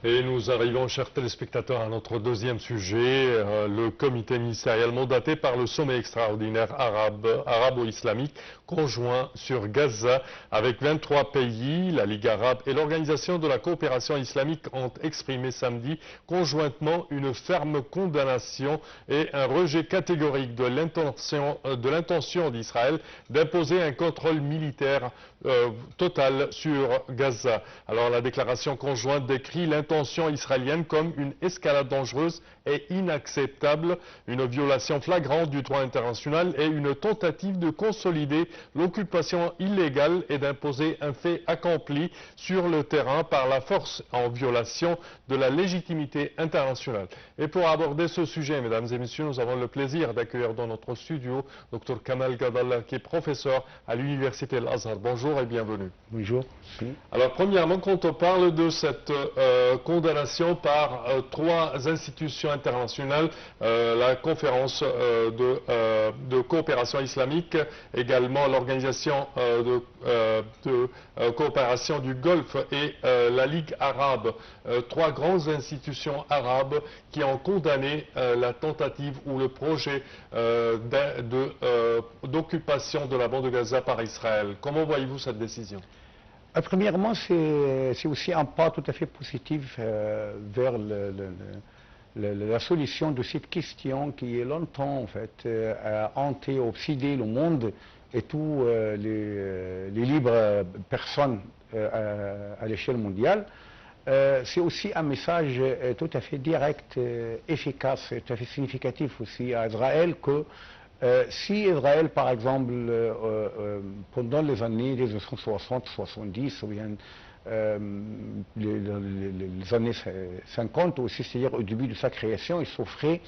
Et nous arrivons, chers téléspectateurs, à notre deuxième sujet, le comité ministériel mandaté par le sommet extraordinaire arabo-islamique conjoint sur Gaza avec 23 pays. La Ligue arabe et l'Organisation de la coopération islamique ont exprimé samedi conjointement une ferme condamnation et un rejet catégorique de l'intention d'Israël d'imposer un contrôle militaire total sur Gaza. Alors la déclaration conjointe décrit l'intention israélienne comme une escalade dangereuse et inacceptable, une violation flagrante du droit international et une tentative de consolider l'occupation illégale et d'imposer un fait accompli sur le terrain par la force en violation de la légitimité internationale. Et pour aborder ce sujet, mesdames et messieurs, nous avons le plaisir d'accueillir dans notre studio Dr Kamal Gadalla, qui est professeur à l'université Al-Azhar. Bonjour et bienvenue. Bonjour. Alors premièrement, quand on parle de cette condamnation par trois institutions internationales, la conférence de coopération islamique, également l'organisation de coopération du Golfe et la Ligue arabe, trois grandes institutions arabes qui ont condamné la tentative ou le projet d'occupation de la bande de Gaza par Israël. Comment voyez-vous cette décision? Premièrement, c'est aussi un pas tout à fait positif vers la solution de cette question qui est longtemps en fait a hanté, obsédé le monde et tous les libres personnes à l'échelle mondiale. C'est aussi un message tout à fait direct, efficace, tout à fait significatif aussi à Israël que si Israël, par exemple, pendant les années 1960-70, ou bien les années 50 aussi, c'est-à-dire au début de sa création, il souffrait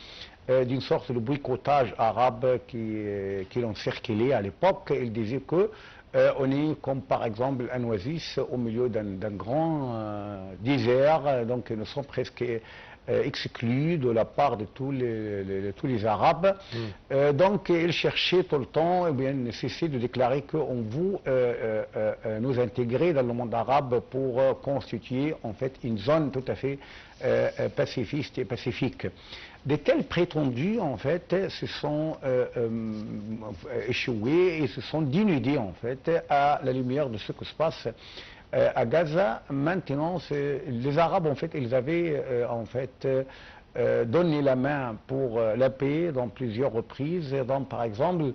d'une sorte de boycottage arabe qui l'encerclait à l'époque. Il disait que on est comme par exemple un oasis au milieu d'un grand désert, donc nous sommes presque exclus de la part de tous les Arabes. Donc il cherchait tout le temps, eh bien, cessait de déclarer qu'on veut nous intégrer dans le monde arabe pour constituer en fait une zone tout à fait pacifiste et pacifique. De tels prétendus, en fait, se sont échoués et se sont dénudés, en fait, à la lumière de ce que se passe à Gaza. Maintenant, les Arabes, en fait, ils avaient, donné la main pour la paix dans plusieurs reprises. Donc, par exemple,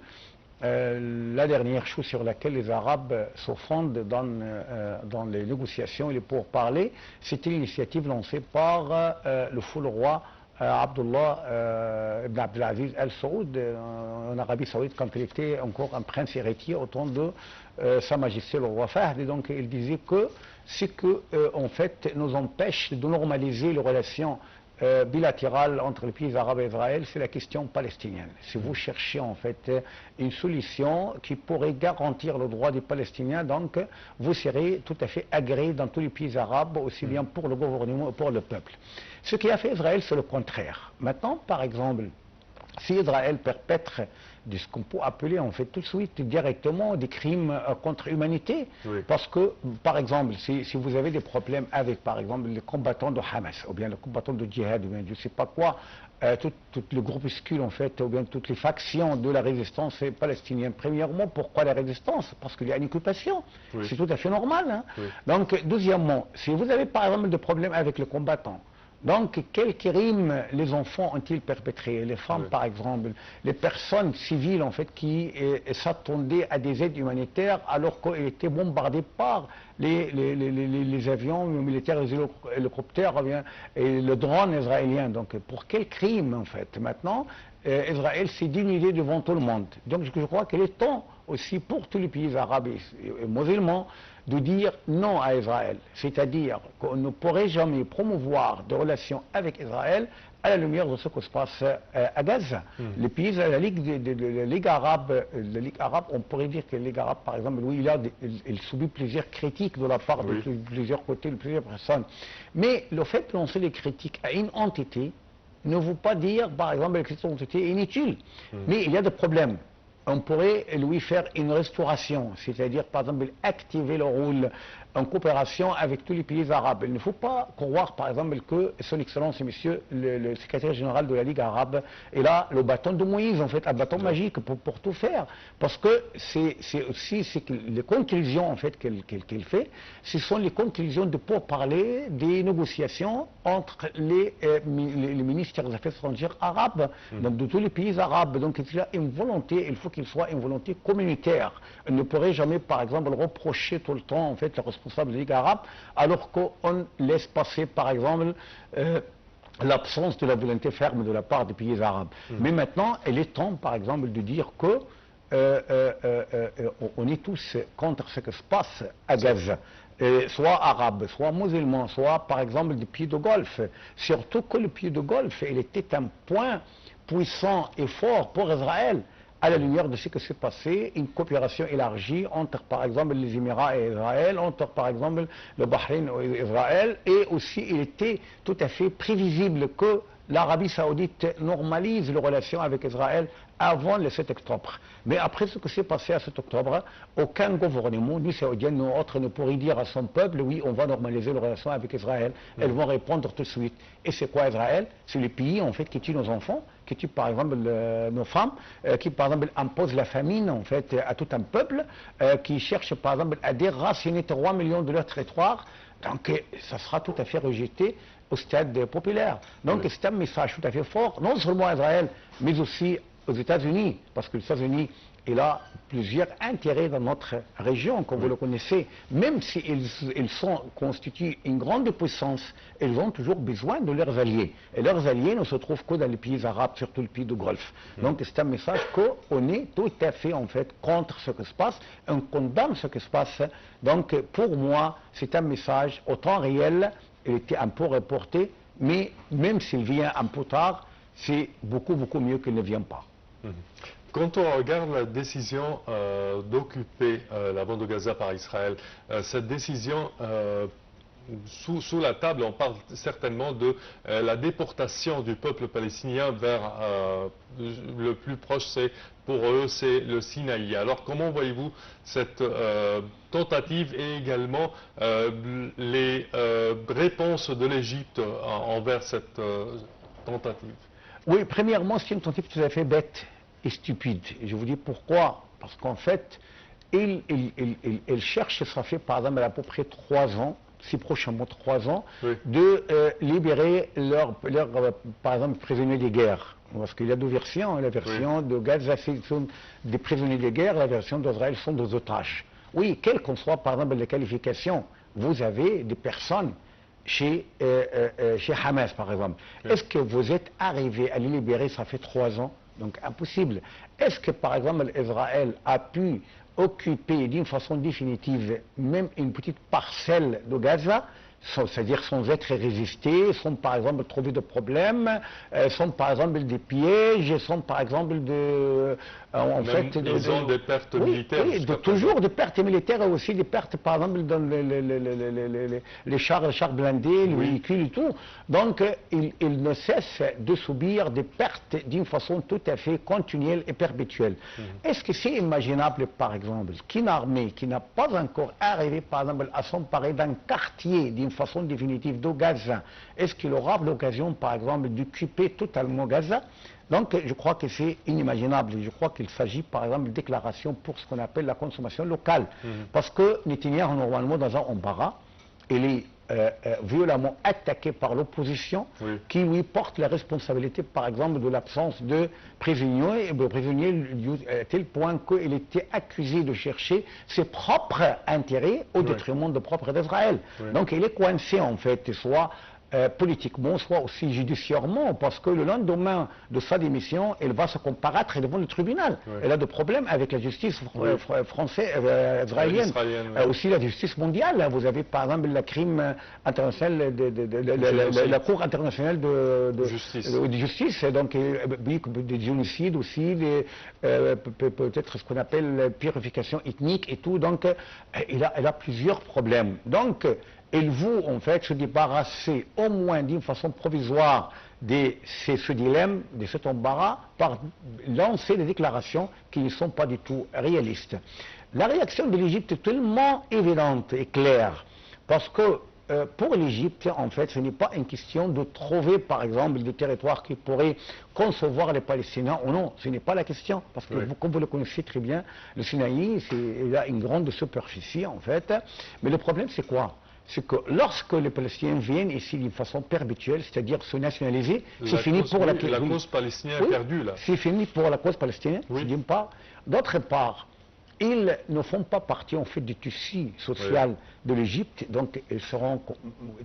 la dernière chose sur laquelle les Arabes se fondent dans les négociations et les pourparlers, c'était l'initiative lancée par le fou le roi Abdullah ibn Abdelaziz Al Saoud en Arabie Saoudite quand il était encore un prince héritier au temps de Sa Majesté le roi Fahd. Et donc il disait que ce que en fait nous empêche de normaliser les relations bilatérales entre les pays arabes et Israël, c'est la question palestinienne. Si vous cherchez en fait une solution qui pourrait garantir le droit des Palestiniens, donc vous serez tout à fait agréé dans tous les pays arabes, aussi bien pour le gouvernement que pour le peuple. Ce qui a fait Israël, c'est le contraire. Maintenant, par exemple, si Israël perpètre de ce qu'on peut appeler en fait tout de suite directement des crimes contre l'humanité, parce que par exemple si vous avez des problèmes avec par exemple les combattants de Hamas ou bien les combattants de djihad ou bien je ne sais pas quoi, toutes les groupuscules en fait ou bien toutes les factions de la résistance palestinienne, premièrement pourquoi la résistance? Parce qu'il y a une occupation, c'est tout à fait normal, hein. Donc deuxièmement, si vous avez par exemple des problèmes avec les combattants, donc, quels crimes les enfants ont-ils perpétrés? Les femmes, par exemple, les personnes civiles, en fait, qui s'attendaient à des aides humanitaires alors qu'elles étaient bombardées par les avions militaires, les hélicoptères et le drone israélien. Donc, pour quel crime, en fait? Maintenant, Israël s'est dénudé devant tout le monde. Donc, je crois qu'il est temps aussi pour tous les pays arabes et musulmans de dire non à Israël. C'est-à-dire qu'on ne pourrait jamais promouvoir des relations avec Israël à la lumière de ce qui se passe à Gaza. Les pays, la Ligue arabe, on pourrait dire que la Ligue arabe, par exemple, oui, il subit plusieurs critiques de la part de plusieurs côtés, de plusieurs personnes. Mais le fait de lancer les critiques à une entité ne veut pas dire, par exemple, que cette entité est inutile. Mais il y a des problèmes. on pourrait lui faire une restauration, c'est-à-dire par exemple activer le rôle en coopération avec tous les pays arabes. Il ne faut pas croire par exemple que son Excellence Monsieur le secrétaire général de la Ligue arabe est là le bâton de Moïse, en fait, un bâton magique pour tout faire. Parce que c'est aussi que les conclusions en fait qu'elle fait, ce sont les conclusions de pourparlers des négociations entre les ministères des Affaires étrangères arabes, donc de tous les pays arabes. Donc il y a une volonté, il faut qu'il soit une volonté communautaire. On ne pourrait jamais par exemple reprocher tout le temps en fait la responsable de la Ligue arabe, alors qu'on laisse passer, par exemple, l'absence de la volonté ferme de la part des pays arabes. Mais maintenant, il est temps, par exemple, de dire que on est tous contre ce qui se passe à Gaza. Soit arabes, soit musulmans, soit, par exemple, des pays de Golfe. Surtout que le pays de Golfe, il était un point puissant et fort pour Israël. À la lumière de ce qui s'est passé, une coopération élargie entre, par exemple, les Émirats et Israël, entre, par exemple, le Bahreïn et Israël, et aussi il était tout à fait prévisible que l'Arabie saoudite normalise les relations avec Israël avant le 7 octobre. Mais après ce qui s'est passé à 7 octobre, aucun gouvernement, ni saoudien, ni autre, ne pourrait dire à son peuple, oui, on va normaliser les relations avec Israël. Elles vont répondre tout de suite. Et c'est quoi Israël? C'est les pays, en fait, qui tuent nos enfants, qui tuent, par exemple, nos femmes, qui, par exemple, imposent la famine, en fait, à tout un peuple, qui cherche, par exemple, à déraciner 3 millions de leur territoire. Donc, ça sera tout à fait rejeté au stade populaire. Donc, c'est un message tout à fait fort, non seulement à Israël, mais aussi aux États-Unis, parce que les États-Unis, il a plusieurs intérêts dans notre région, comme vous le connaissez. Même s'ils constituent une grande puissance, ils ont toujours besoin de leurs alliés. Et leurs alliés ne se trouvent que dans les pays arabes, surtout les pays du Golfe. Donc c'est un message qu'on est tout à fait en fait contre ce qui se passe, on condamne ce qui se passe. Donc pour moi, c'est un message au temps réel, il était un peu reporté, mais même s'il vient un peu tard, c'est beaucoup mieux qu'il ne vient pas. Quand on regarde la décision d'occuper la bande de Gaza par Israël, cette décision, sous la table, on parle certainement de la déportation du peuple palestinien vers le plus proche, pour eux, c'est le Sinaï. Alors comment voyez-vous cette tentative et également les réponses de l'Égypte envers cette tentative? Oui, premièrement, c'est une tentative tout à fait bête et stupide. Et je vous dis pourquoi. Parce qu'en fait, ils cherchent, ça fait par exemple à peu près 3 ans, si prochainement 3 ans, de libérer par exemple, prisonniers de guerre. Parce qu'il y a deux versions. La version de Gaza, ce sont des prisonniers de guerre, la version d'Israël sont des otages. Oui, quelles qu'en soient par exemple les qualifications, vous avez des personnes chez Hamas, par exemple. Est-ce que vous êtes arrivé à les libérer, ça fait 3 ans? Donc impossible. Est-ce que, par exemple, Israël a pu occuper d'une façon définitive même une petite parcelle de Gaza, c'est-à-dire sans être résisté, sans par exemple trouver de problèmes, sans par exemple des pièges, sans par exemple ils ont des pertes militaires. Oui, toujours des pertes militaires et aussi des pertes par exemple dans les chars blindés, les véhicules et tout. Donc ils ne cessent de subir des pertes d'une façon tout à fait continuelle et perpétuelle. Est-ce que c'est imaginable par exemple qu'une armée qui n'a pas encore arrivé par exemple à s'emparer d'un quartier d'une façon définitive de Gaza, est-ce qu'il aura l'occasion par exemple d'occuper totalement Gaza? Donc je crois que c'est inimaginable. Je crois qu'il s'agit par exemple de déclaration pour ce qu'on appelle la consommation locale. Parce que Netanyahou normalement dans un embarras, il est violemment attaqué par l'opposition qui lui porte la responsabilité par exemple de l'absence de prisonniers, à tel point qu'il était accusé de chercher ses propres intérêts au détriment de propres d'Israël. Donc il est coincé en fait, soit politiquement, soit aussi judiciairement, parce que le lendemain de sa démission, elle va se comparaître devant le tribunal. Elle a des problèmes avec la justice française, israélienne, aussi la justice mondiale. Vous avez par exemple la crime international, la Cour internationale de justice, donc des génocides aussi, peut-être ce qu'on appelle purification ethnique et tout. Donc, elle a plusieurs problèmes. Donc, il veut en fait se débarrasser au moins d'une façon provisoire de ce dilemme, de cet embarras, par lancer des déclarations qui ne sont pas du tout réalistes. La réaction de l'Égypte est tellement évidente et claire, parce que pour l'Égypte, en fait, ce n'est pas une question de trouver, par exemple, des territoires qui pourraient concevoir les Palestiniens ou non. Ce n'est pas la question, parce que, comme vous le connaissez très bien, le Sinaï, il a une grande superficie, en fait. Mais le problème, c'est quoi? C'est que lorsque les Palestiniens viennent ici d'une façon perpétuelle, c'est-à-dire se nationaliser, c'est fini pour la cause palestinienne est perdue, là. C'est fini pour la cause palestinienne, d'une part. D'autre part, ils ne font pas partie en fait du tissu social de l'Égypte, donc ils seront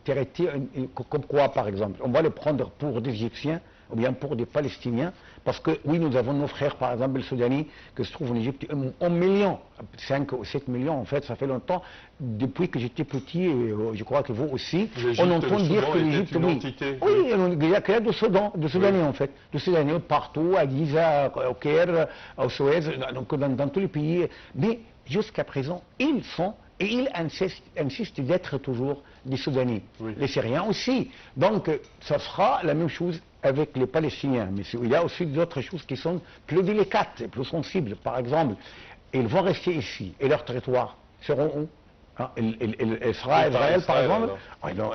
traités comme quoi, par exemple? On va les prendre pour des Égyptiens ou bien pour des Palestiniens, parce que oui, nous avons nos frères, par exemple, les Soudanais, qui se trouvent en Égypte, 1 million, 5 ou 7 millions, en fait, ça fait longtemps, depuis que j'étais petit, et je crois que vous aussi, on entend dire que l'Égypte, oui, il y a que de Soudanais, en fait, de Soudanais partout, à Giza, au Caire, au Suez, donc dans tous les pays, mais jusqu'à présent, ils font et ils insistent d'être toujours des Soudanais. Les Syriens aussi. Donc, ça sera la même chose avec les Palestiniens. Mais il y a aussi d'autres choses qui sont plus délicates et plus sensibles. Par exemple, ils vont rester ici et leurs territoires seront où? Il sera Israël, par exemple,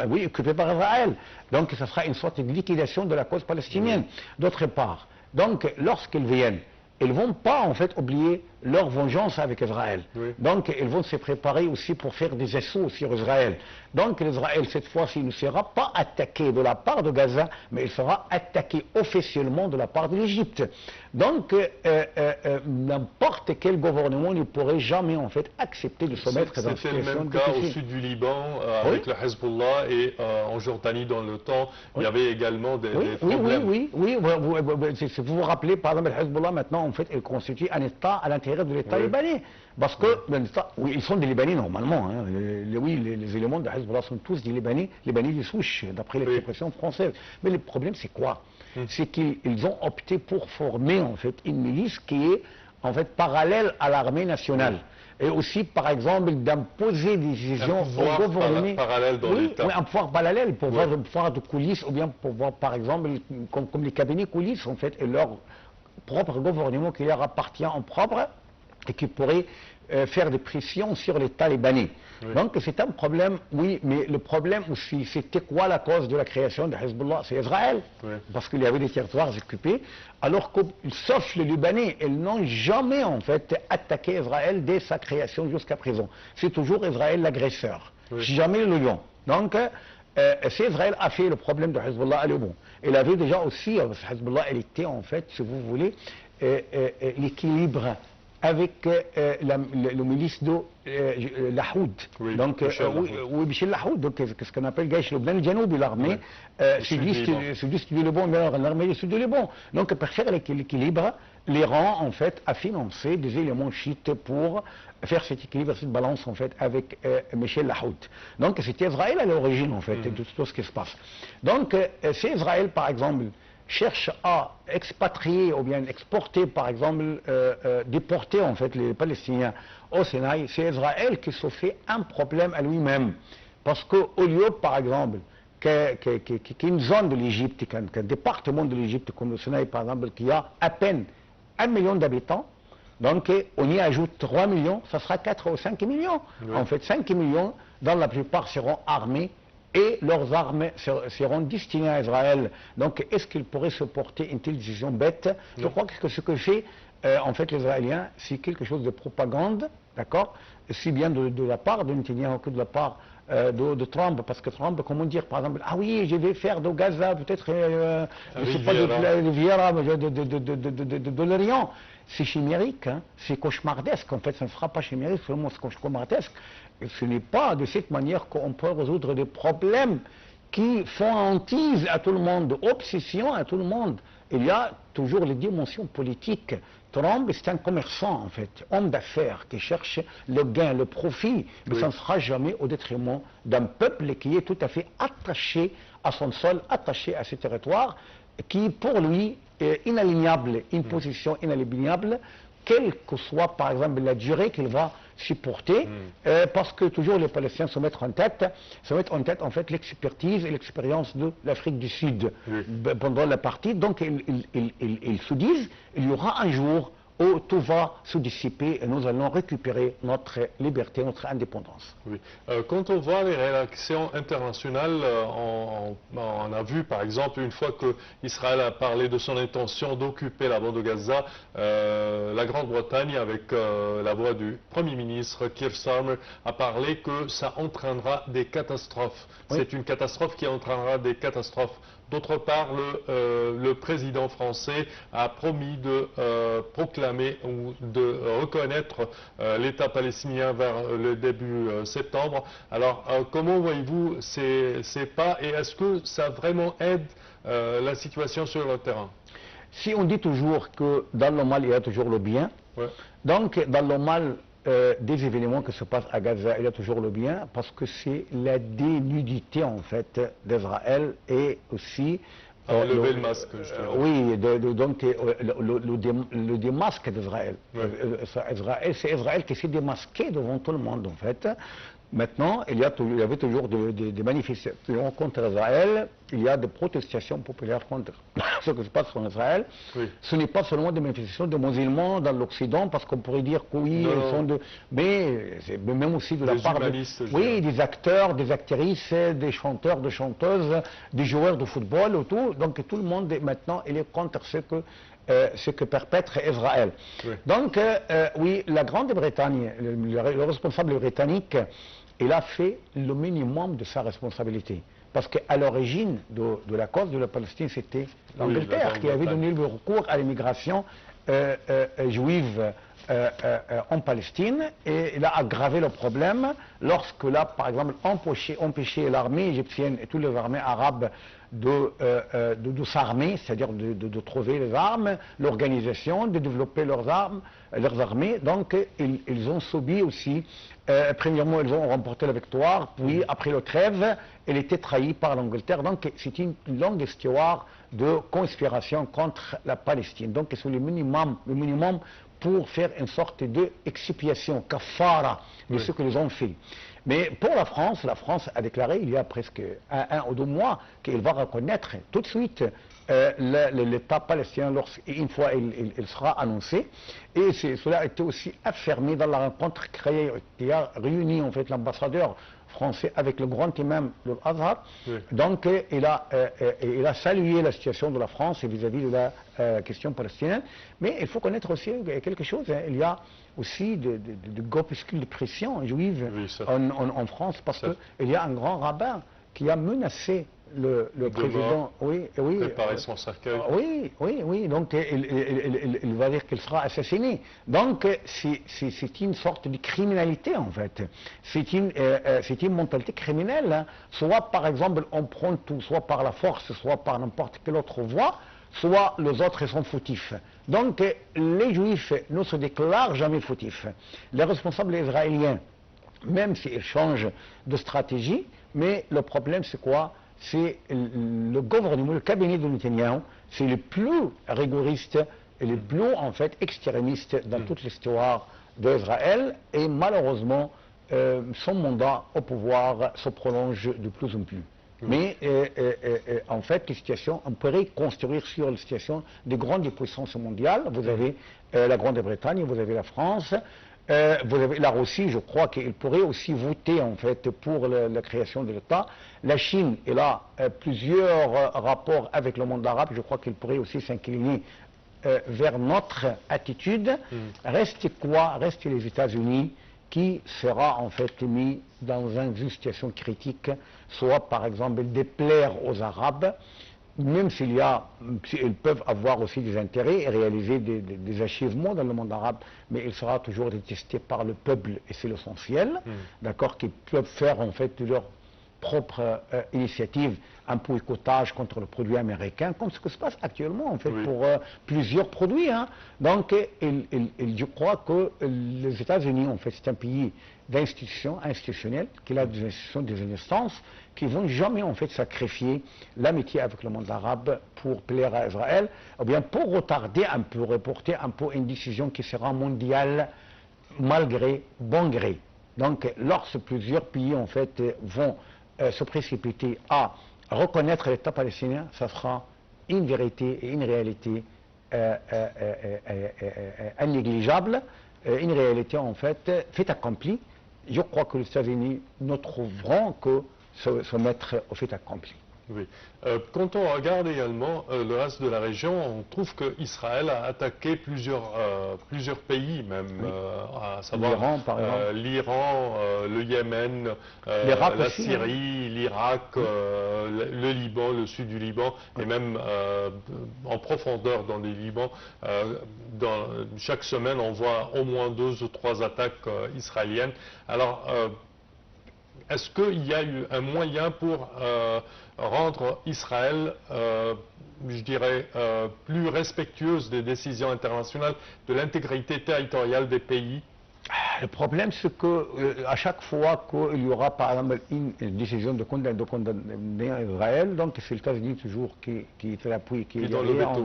oui, occupé par Israël. Donc, ça sera une sorte de liquidation de la cause palestinienne. D'autre part, donc, lorsqu'ils viennent, ils ne vont pas en fait oublier leur vengeance avec Israël. Donc ils vont se préparer aussi pour faire des assauts sur Israël. Donc Israël cette fois-ci ne sera pas attaqué de la part de Gaza, mais il sera attaqué officiellement de la part de l'Égypte. Donc n'importe quel gouvernement ne pourrait jamais en fait accepter de se mettre dans cette situation. C'était le même cas au sud du Liban avec le Hezbollah et en Jordanie dans le temps, il y avait également des problèmes. Oui, si vous vous rappelez, par exemple, le Hezbollah maintenant en fait il constitue un État à l'intérieur de l'État libanais. Parce que, ils sont des Libanais normalement. Hein. Les éléments de Hezbollah sont tous des Libanais de souche, d'après l'expression française. Mais le problème, c'est quoi? C'est qu'ils ont opté pour former en fait une milice qui est en fait parallèle à l'armée nationale. Et aussi, par exemple, d'imposer des décisions au gouvernement. Parallèle dans l'État. Oui, un pouvoir parallèle pour voir un pouvoir de coulisses, ou bien pour voir, par exemple, comme les cabinets coulisses, en fait, et leur propre gouvernement qui leur appartient en propre et qui pourrait faire des pressions sur l'État libanais. Donc c'est un problème, oui, mais le problème aussi, c'était quoi la cause de la création de Hezbollah? C'est Israël, parce qu'il y avait des territoires occupés, alors que, sauf les Libanais, ils n'ont jamais en fait attaqué Israël dès sa création jusqu'à présent. C'est toujours Israël l'agresseur, jamais le lion. Donc, si Israël a fait le problème de Hezbollah, elle est bon. Il avait déjà aussi, Hezbollah, elle était en fait, si vous voulez, l'équilibre avec le milice de Lahoud. Donc, Michel Lahoud, donc ce qu'on appelle Gaïch Lubnan al-Janoubi, l'armée sud-est du Liban, l'armée du sud du Liban. Donc, pour faire l'équilibre, l'Iran, en fait, a financé des éléments chiites pour faire cet équilibre, cette balance, en fait, avec Michel Lahoud. Donc, c'était Israël à l'origine, en fait, de tout ce qui se passe. Donc, si Israël, par exemple, cherche à expatrier ou bien exporter, par exemple, déporter en fait les Palestiniens au Sinaï, c'est Israël qui se fait un problème à lui-même. Parce qu'au lieu, par exemple, qu'une zone de l'Égypte, qu'un département de l'Égypte comme le Sinaï, par exemple, qui a à peine 1 million d'habitants, donc on y ajoute 3 millions, ça sera 4 ou 5 millions. En fait, 5 millions, dans la plupart, seront armés et leurs armes seront destinées à Israël. Donc, est-ce qu'ils pourraient supporter une telle décision bête? Je crois que ce que fait, en fait, les Israéliens, c'est quelque chose de propagande, d'accord? Si bien de la part de Netanyahu que de la part de Trump, parce que Trump, comment dire, par exemple, ah oui, je vais faire de Gaza, peut-être, je ne sais pas, de Riviera, de l'Orient. C'est chimérique, hein? C'est cauchemardesque. En fait, ça ne sera pas chimérique, c'est vraiment cauchemardesque. Et ce n'est pas de cette manière qu'on peut résoudre des problèmes qui font hantise à tout le monde, obsession à tout le monde. Il y a toujours les dimensions politiques. Trump, c'est un commerçant, en fait, homme d'affaires qui cherche le gain, le profit, mais ça ne sera jamais au détriment d'un peuple qui est tout à fait attaché à son sol, attaché à ses territoires, qui pour lui est inalignable, une position inalignable quelle que soit, par exemple, la durée qu'il va supporter, parce que toujours les Palestiniens se mettent en tête, en fait l'expertise et l'expérience de l'Afrique du Sud pendant la partie. Donc ils se disent, il y aura un jour où tout va se dissiper et nous allons récupérer notre liberté, notre indépendance. Oui. Quand on voit les réactions internationales, on a vu par exemple une fois qu'Israël a parlé de son intention d'occuper la bande de Gaza, la Grande-Bretagne avec la voix du Premier ministre Keir Starmer a parlé que ça entraînera des catastrophes. Oui. C'est une catastrophe qui entraînera des catastrophes. D'autre part, le président français a promis de proclamer ou de reconnaître l'État palestinien vers le début septembre. Alors, comment voyez-vous ces pas et est-ce que ça vraiment aide la situation sur le terrain? Si on dit toujours que dans le mal, il y a toujours le bien, donc dans le mal des événements qui se passent à Gaza, il y a toujours le bien, parce que c'est la dénudité en fait d'Israël et aussi lever le masque. Oui, donc le démasque d'Israël. C'est Israël qui s'est démasqué devant tout le monde en fait. Maintenant, il y avait toujours des manifestations contre Israël, il y a des protestations populaires contre ce qui se passe en Israël. Oui. Ce n'est pas seulement des manifestations de musulmans dans l'Occident, parce qu'on pourrait dire que oui, ils sont mais même aussi de la part des acteurs, des actrices, des chanteurs, des chanteuses, des joueurs de football, et tout. Donc tout le monde maintenant il est contre ce que perpètre Israël. Oui. Donc, oui, la Grande-Bretagne, le responsable britannique, il a fait le minimum de sa responsabilité. Parce qu'à l'origine de la cause de la Palestine, c'était l'Angleterre qui avait donné le recours à l'immigration juive en Palestine, et il a aggravé le problème lorsque là, par exemple, empêché l'armée égyptienne et toutes les armées arabes de s'armer, c'est-à-dire de trouver les armes, l'organisation, de développer leurs armées. Donc ils ont subi aussi, premièrement ils ont remporté la victoire, puis après le trêve, elle était trahie par l'Angleterre. Donc c'est une longue histoire de conspiration contre la Palestine. Donc c'est le minimum pour faire une sorte d'expiation, kafara, de ce qu'ils ont fait. Mais pour la France a déclaré il y a presque un ou 2 mois qu'elle va reconnaître tout de suite l'État palestinien une fois il sera annoncé. Et cela a été aussi affirmé dans la rencontre qui a réuni en fait l'ambassadeur français avec le grand imam de l'Azhar. Oui. Donc il a salué la situation de la France vis-à-vis de la question palestinienne. Mais il faut connaître aussi quelque chose. Il y a aussi de groupuscules de pression juive en France, parce qu'il y a un grand rabbin qui a menacé le président. Oui, préparer son cercueil. Oui. Donc il va dire qu'il sera assassiné. Donc c'est une sorte de criminalité en fait. C'est une mentalité criminelle. Hein. Soit par exemple on prend tout, soit par la force, soit par n'importe quelle autre voie, soit les autres sont fautifs. Donc les Juifs ne se déclarent jamais fautifs. Les responsables israéliens, même s'ils changent de stratégie, mais le problème c'est quoi? C'est le gouvernement, le cabinet de Netanyahu, c'est le plus rigoriste et le plus en fait extrémiste dans toute l'histoire d'Israël, et malheureusement son mandat au pouvoir se prolonge de plus en plus. Mais en fait, les situations, on pourrait construire sur la situation des grandes puissances mondiales. Vous avez la Grande-Bretagne, vous avez la France, vous avez la Russie. Je crois qu'il pourrait aussi voter en fait pour la création de l'État. La Chine, elle a plusieurs rapports avec le monde arabe. Je crois qu'il pourrait aussi s'incliner vers notre attitude. Reste quoi? Reste les États-Unis, qui sera en fait mis dans une situation critique, soit par exemple déplaire aux Arabes, même s'ils peuvent avoir aussi des intérêts et réaliser des achèvements dans le monde arabe, mais il sera toujours détesté par le peuple, et c'est l'essentiel, d'accord, qu'ils peuvent faire en fait propre initiative, un boycottage contre le produit américain, comme ce qui se passe actuellement en fait pour plusieurs produits. Hein. Donc, je crois que les États-Unis, en fait, c'est un pays institutionnel, qui a des institutions, des instances qui ne vont jamais en fait sacrifier l'amitié avec le monde arabe pour plaire à Israël, ou bien pour retarder un peu, reporter un peu une décision qui sera mondiale malgré bon gré. Donc, lorsque plusieurs pays en fait vont se précipiter à reconnaître l'État palestinien, ça sera une vérité et une réalité innégligeable, une réalité en fait fait accompli. Je crois que les États-Unis ne trouveront que se mettre au fait accompli. Oui. Quand on regarde également le reste de la région, on trouve qu'Israël a attaqué plusieurs pays même, à savoir l'Iran, le Yémen, la Syrie, l'Irak, le Liban, le sud du Liban, et même en profondeur dans le Liban. Chaque semaine, on voit au moins 2 ou 3 attaques israéliennes. Alors, est-ce qu'il y a eu un moyen pour rendre Israël, je dirais, plus respectueuse des décisions internationales, de l'intégrité territoriale des pays? Le problème, c'est qu'à chaque fois qu'il y aura, par exemple, une décision de condamner Israël, donc c'est les États-Unis toujours qui fait l'appui, qui est derrière.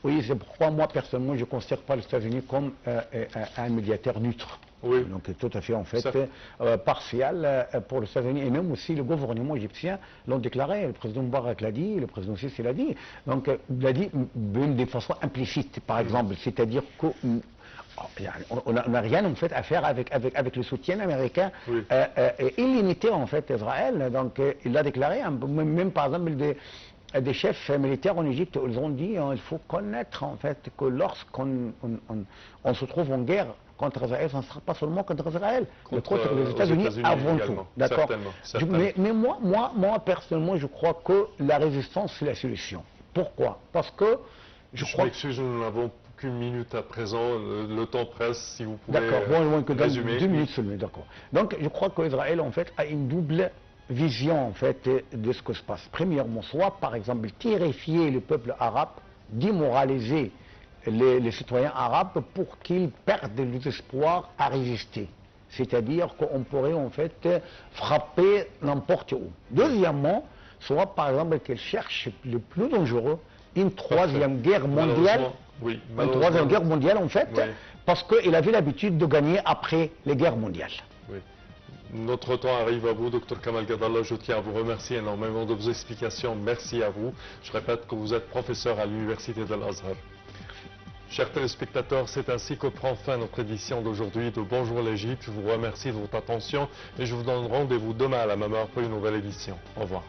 Oui, c'est pourquoi moi, personnellement, je ne considère pas les États-Unis comme un médiateur neutre. Oui. Donc tout à fait en fait partial pour les États-Unis, et même aussi le gouvernement égyptien l'ont déclaré, le président Moubarak l'a dit, le président Sisi l'a dit, donc il l'a dit de façon implicite par exemple, c'est-à-dire qu'on n'a rien en fait à faire avec le soutien américain illimité en fait d'Israël, donc il l'a déclaré, même par exemple des chefs militaires en Égypte, ils ont dit il faut connaître en fait que lorsqu'on se trouve en guerre contre Israël, ça ne sera pas seulement contre Israël, mais contre les États-Unis avant tout. D'accord. Mais moi, personnellement, je crois que la résistance, c'est la solution. Pourquoi? Parce que je crois que nous n'avons qu'une minute à présent, le temps presse, si vous pouvez résumer. 2 minutes seulement, d'accord. Donc, je crois qu'Israël, en fait, a une double vision, en fait, de ce qui se passe. Premièrement, soit, par exemple, terrifier le peuple arabe, démoraliser les citoyens arabes pour qu'ils perdent l'espoir à résister. C'est-à-dire qu'on pourrait en fait frapper n'importe où. Deuxièmement, soit par exemple qu'elle cherche le plus dangereux, une troisième guerre mondiale. Une troisième guerre mondiale en fait, parce qu'il avait l'habitude de gagner après les guerres mondiales. Oui. Notre temps arrive à vous, Dr Kamal Gadallah. Je tiens à vous remercier énormément de vos explications. Merci à vous. Je répète que vous êtes professeur à l'Université de l'Azhar. Chers téléspectateurs, c'est ainsi que prend fin notre édition d'aujourd'hui de Bonjour l'Égypte. Je vous remercie de votre attention et je vous donne rendez-vous demain à la même heure pour une nouvelle édition. Au revoir.